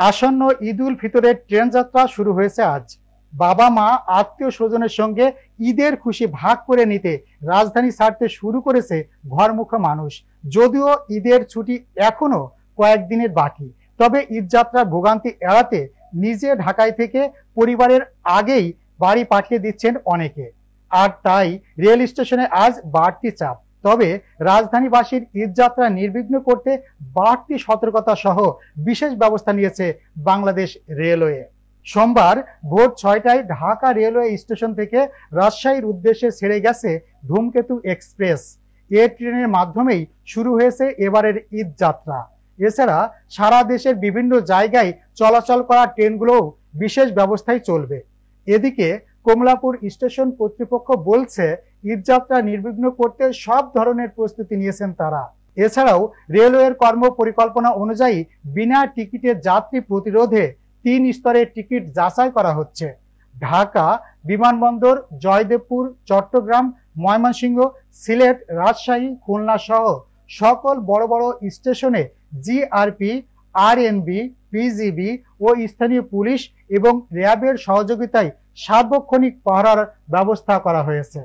আসন্ন ঈদ উল ফিতরের ট্রেন যাত্রা শুরু হয়েছে আজ। বাবা মা আত্মীয় স্বজনের সঙ্গে ঈদের খুশি ভাগ করে নিতে রাজধানী ছাড়তে শুরু করেছে ঘরমুখো মানুষ। যদিও ঈদের ছুটি এখনো কয়েকদিনের বাকি, তবে ঈদ যাত্রার ভোগান্তি এড়াতে নিজে ঢাকায় থেকে পরিবারের আগেই বাড়ি পাঠিয়ে দিচ্ছেন অনেকে। আর তাই রেল স্টেশনে আজ বাড়তি চাপ। তবে রাজধানীবাসীর ঈদ যাত্রা নির্বিঘ্ন করতে বাড়তি সতর্কতা সহ বিশেষ ব্যবস্থা নিয়েছে বাংলাদেশ রেলওয়ে। সোমবার ভোর 6টায় ঢাকা রেলওয়ে স্টেশন থেকে রাজশাহীর উদ্দেশ্যে ছেড়ে গেছে ধূমকেতু এক্সপ্রেস। এ ট্রেনের মাধ্যমেই শুরু হয়েছে এবারের ঈদ যাত্রা। এছাড়া সারা দেশের বিভিন্ন জায়গায় চলাচল করা ট্রেনগুলোও বিশেষ ব্যবস্থায় চলবে। এদিকে কমলাপুর স্টেশন কর্তৃপক্ষ বলছে ঈদ যাত্রা নির্বিঘ্ন করতে সব ধরনের প্রস্তুতি নিয়েছেন তারা। এছাড়াও রেলওয়ের কর্ম পরিকল্পনা অনুযায়ী বিনা টিকিটের যাত্রী প্রতিরোধে 3 স্তরের টিকিট যাচাই করা হচ্ছে। ঢাকা বিমানবন্দর, জয়দেবপুর, চট্টগ্রাম, ময়মনসিংহ, সিলেট, রাজশাহী, খুলনা সহ সকল বড় বড় স্টেশনে জিআরপি, আরএনবি, পিজিবি ও স্থানীয় পুলিশ এবং র্যাবের সহযোগিতায় সার্বক্ষণিক পাহারার ব্যবস্থা করা হয়েছে।